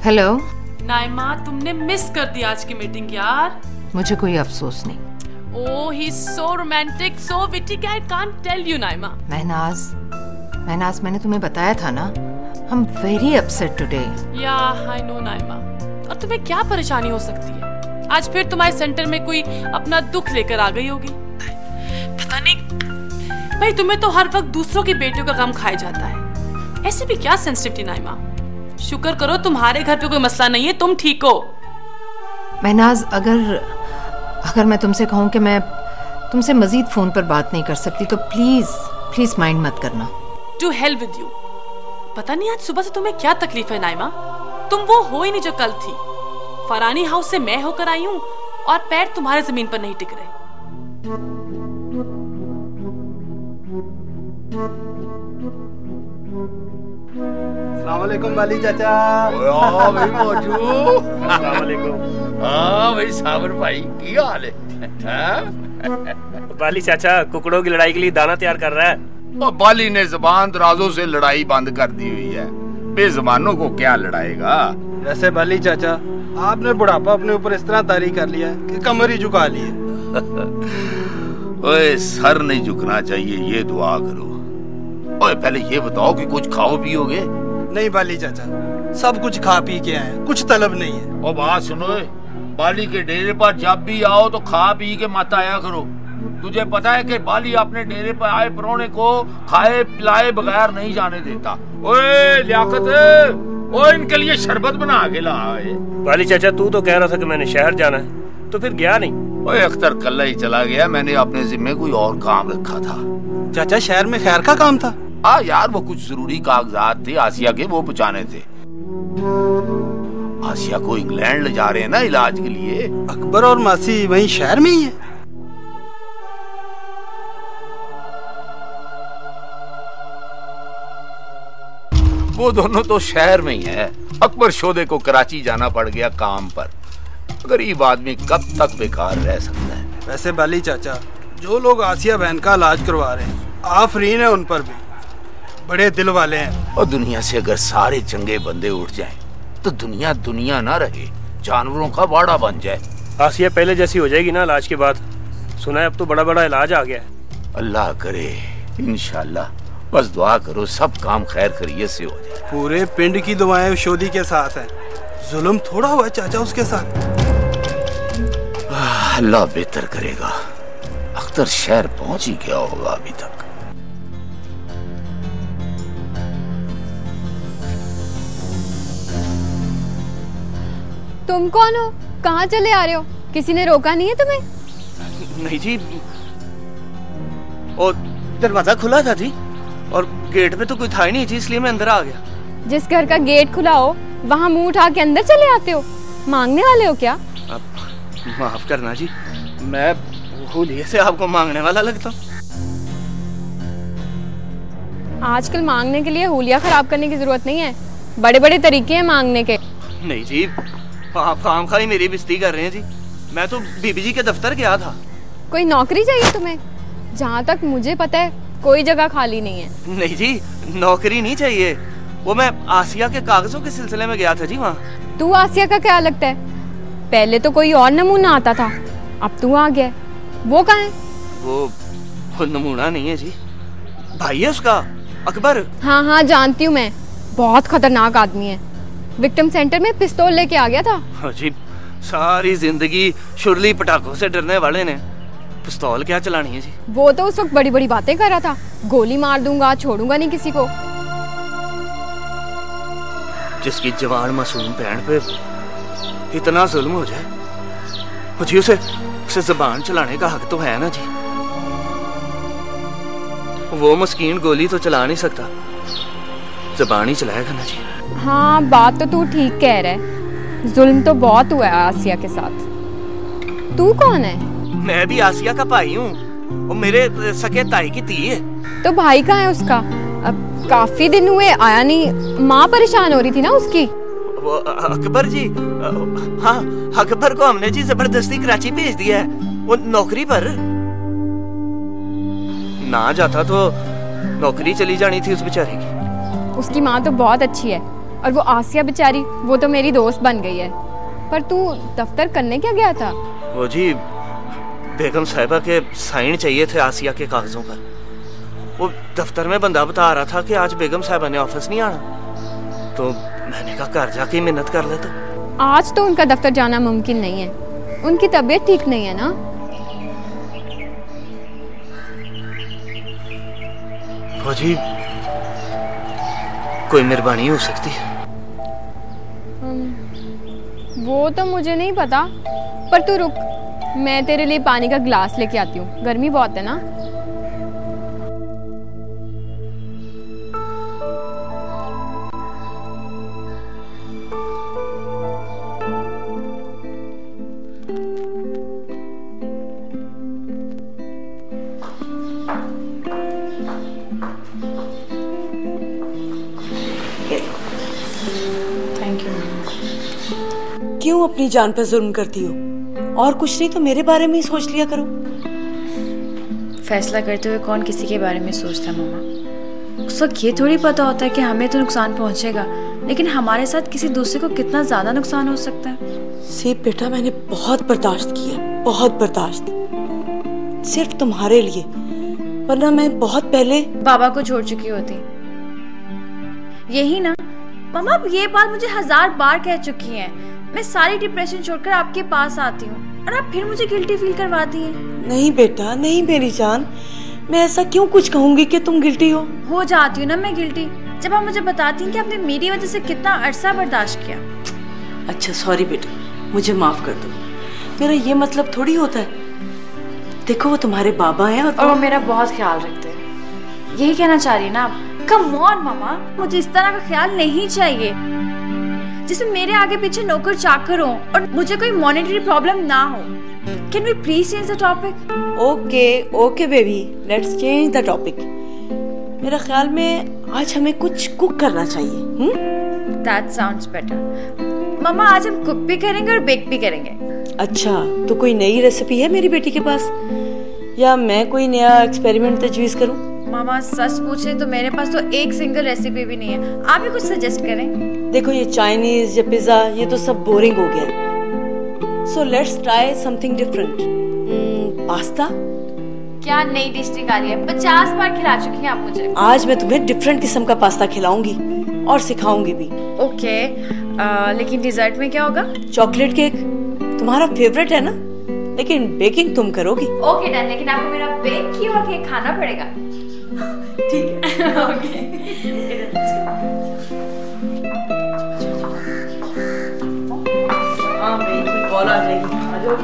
Hello Naima, तुमने miss कर दी आज की मीटिंग यार। मुझे कोई अफसोस नहीं। Oh, he's so romantic, so witty, I can't tell you, Naima. Mahnaz, मैंने तुम्हें बताया था ना, I'm very upset today. Yeah, I know, Naima. और तुम्हें क्या परेशानी हो सकती है? आज फिर तुम्हारे सेंटर में कोई अपना दुख लेकर आ गई होगी। पता नहीं भाई, तुम्हें तो हर वक्त दूसरों की बेटियों का गम खाया जाता है। ऐसे भी क्या सेंसिटिविटी नाइमा। शुक्र करो तुम्हारे घर पे कोई मसला नहीं है, तुम ठीक हो। महनाज, अगर मैं तुमसे कहूँ कि मैं तुमसे मजीद फोन पर बात नहीं कर सकती तो प्लीज माइंड मत करना। To hell with you. पता नहीं आज सुबह से तुम्हें क्या तकलीफ है नाइमा। तुम वो हो ही नहीं जो कल थी। फरानी हाउस से मैं होकर आई हूँ और पैर तुम्हारे जमीन पर नहीं टिक रहे। अस्सलाम वालेकुम वाली चाचा। हाँ भाई मौजू। अस्सलाम वालेकुम। हाँ भाई साबर भाई, की हाल है? वाली चाचा कुकड़ों की लड़ाई के लिए दाना तैयार कर रहा है। और बाली ने जबान दराजों से लड़ाई बंद कर दी हुई है। बेजबानों को क्या लड़ाएगा? वैसे वाली चाचा, आपने बुढ़ापा अपने ऊपर इस तरह तारी कर लिया है कि कमर ही झुका ली है। ओए, सर नहीं झुकना चाहिए, ये दुआ करो। ओए, पहले ये बताओ कि कुछ खाओ पियोगे? नहीं वाली चाचा, सब कुछ खा पी के आए, कुछ तलब नहीं है। और बात सुनो, बाली के डेरे पर जब भी आओ तो खा पी के मत आया करो। तुझे पता है कि बाली अपने डेरे पर आए परौने को खाए पिलाए बगैर नहीं जाने देता। ओए लियाकत, ओए इनके लिए शरबत बना के लाए। वाली चाचा, तू तो कह रहा था कि मैंने शहर जाना है, तो फिर गया नहीं? ओए अख्तर कल ही चला गया, मैंने अपने जिम्मे कोई और काम रखा था। चाचा शहर में खैर का काम था? हाँ यार, वो कुछ जरूरी कागजात थे आसिया के, वो पहुंचाने थे। आसिया को इंग्लैंड ले जा रहे हैं ना इलाज के लिए। अकबर और मासी वहीं शहर में ही है? वो दोनों तो शहर में ही है। अकबर शोदे को कराची जाना पड़ गया काम पर। गरीब आदमी कब तक बेकार रह सकता है? वैसे बाली चाचा, जो लोग आसिया बहन का इलाज करवा रहे हैं, आफरीन है उन पर भी, बड़े दिल वाले हैं। और दुनिया से अगर सारे चंगे बंदे उठ जाएं, तो दुनिया ना रहे, जानवरों का वाड़ा बन जाए। आसिया पहले जैसी हो जाएगी ना इलाज के बाद। सुना है अब तो बड़ा इलाज आ गया है। अल्लाह करे, इंशाल्लाह। बस दुआ करो सब काम खैर खैरियत से हो जाए। पूरे पिंड की दुआएं शोदी के साथ है। जुल्म थोड़ा हुआ चाचा उसके साथ। अल्लाह बेहतर करेगा। अख्तर शहर पहुंच ही गया होगा अभी तक। तुम कौन हो? कहाँ चले आ रहे हो? किसी ने रोका नहीं है तुम्हें? नहीं जी, और दरवाजा खुला था जी, और गेट पे तो कोई था ही नहीं जी, इसलिए मैं अंदर आ गया। जिस घर का गेट खुला हो वहाँ मुंह उठा के अंदर चले आते हो? मांगने वाले हो क्या? अब माफ करना जी, मैं हुलिये से आपको मांगने वाला लगता हूँ। आजकल मांगने के लिए हुलिया खराब करने की जरूरत नहीं है, बड़े बड़े तरीके हैं मांगने के। नहीं जी, आप खामखा ही मेरी बेइज्जती कर रहे हैं जी। मैं तो बीबी जी के दफ्तर गया था। कोई नौकरी चाहिए तुम्हें? जहाँ तक मुझे पता है कोई जगह खाली नहीं है। नहीं जी, नौकरी नहीं चाहिए, वो मैं आसिया के कागजों के सिलसिले में गया था जी वहाँ। तू आसिया का क्या लगता है? पहले तो कोई और नमूना आता था, अब तू आ गया। वो कहाँ है? वो नमूना नहीं है जी, भाई है उसका, अकबर। हाँ जानती हूँ मैं, बहुत खतरनाक आदमी है। विक्टिम सेंटर में पिस्तौल लेके आ गया था। हाँ जी, सारी जिंदगी शुरली पटाखों से डरने वाले ने पिस्तौल क्या चलानी है जी। वो तो उस वक्त बड़ी बड़ी बातें कर रहा था, गोली मार दूंगा, छोड़ूंगा नहीं किसी को। जिसकी जवान मासूम बहन पे इतना जुल्म हो जाए, मुझे उसे जबान चलाने का हक तो है ना जी। वो मस्कीन गोली तो चला नहीं सकता, जबान ही चलाएगा ना जी। हाँ, बात तो तू ठीक कह रहा है, जुल्म तो बहुत हुआ है आसिया के साथ। तू कौन है? मैं भी आसिया का भाई हूँ, वो मेरे सके ताई की धी है। तो भाई कहाँ है उसका? अब काफी दिन हुए आया नहीं, माँ परेशान हो रही थी ना उसकी। वो अकबर जी, हाँ अकबर को हमने जी जबरदस्ती कराची भेज दिया है, वो नौकरी पर। ना जाता तो नौकरी चली जानी थी उस बेचारे की। उसकी माँ तो बहुत अच्छी है, और वो आसिया बेचारी, वो तो मेरी दोस्त बन गई है। पर तू दफ्तर करने क्या गया था? वो जी बेगम साहिबा के साइन चाहिए थे आसिया के कागजों पर। वो दफ्तर में बंदा बता रहा था कि आज बेगम साहिबा ने ऑफिस नहीं आना, तो मैंने कहा घर जाके मिन्नत कर ले। तो आज तो उनका दफ्तर जाना मुमकिन नहीं है, उनकी तबीयत ठीक नहीं है ना। वो जी कोई मेहरबानी हो सकती है? वो तो मुझे नहीं पता, पर तू रुक, मैं तेरे लिए पानी का गिलास लेके आती हूँ, गर्मी बहुत है ना। क्यों अपनी जान पर जुल्म करती हो? और कुछ नहीं तो मेरे बारे में ही सोच लिया करो। फैसला करते हुए कौन किसी के बारे में सोचता मामा। उस वक्त ये थोड़ी पता होता है कि हमें तो नुकसान पहुंचेगा, लेकिन हमारे साथ किसी दूसरे को कितना ज्यादा नुकसान हो सकता है। सीप बेटा, मैंने बहुत बर्दाश्त किया, बहुत बर्दाश्त, सिर्फ तुम्हारे लिए, वरना मैं बहुत पहले बाबा को छोड़ चुकी होती। यही ना मामा, अब ये बात मुझे 1000 बार कह चुकी हैं। मैं सारी डिप्रेशन छोड़कर आपके पास आती हूँ और आप फिर मुझे गिल्टी फील करवाती हैं। नहीं बेटा, नहीं मेरी जान, मैं ऐसा क्यों कुछ कहूंगी कि तुम गिल्टी हो जाती हूँ ना मैं गिल्टी, जब आप मुझे बताती हैं कि आपने मेरी वजह से कितना अरसा बर्दाश्त किया। अच्छा सॉरी बेटा, मुझे माफ कर दो। मेरा ये मतलब थोड़ी होता है। देखो वो तुम्हारे बाबा हैं और वो मेरा बहुत ख्याल रखते हैं, यही कहना चाह रही है ना आप? कम ऑन मामा, मुझे इस तरह का ख्याल नहीं चाहिए जिसमें मेरे आगे पीछे नौकर चाकर हो और मुझे कोई मॉनेटरी प्रॉब्लम ना हो। Can we please change the topic? Okay baby, let's change the topic. मेरा ख्याल में आज हमें कुछ कुक करना चाहिए। That sounds better. मामा आज हम कुक भी करेंगे और बेक भी करेंगे। अच्छा, तो कोई नई रेसिपी है मेरी बेटी के पास, या मैं कोई नया एक्सपेरिमेंट तजवीज करूं? मामा सच पूछे तो मेरे पास तो एक सिंगल रेसिपी भी नहीं है, आप ही कुछ सजेस्ट करें। देखो ये चाइनीज या पिज्जा ये तो सब बोरिंग हो गया, so let's try something different. Pasta? क्या नई डिश निकाली है? 50 बार खिला चुकी हैं आप मुझे। आज मैं तुम्हें डिफरेंट किस्म का पास्ता खिलाऊंगी और सिखाऊंगी भी। ओके, लेकिन डिजर्ट में क्या होगा? चॉकलेट केक, तुम्हारा फेवरेट है ना, लेकिन बेकिंग तुम करोगी। ओके डन, लेकिन आपको मेरा बेक किया हुआ केक खाना पड़ेगा। ठीक है। ओके। हाँ, मेरी कॉल आ जाएगी। आ जाओ।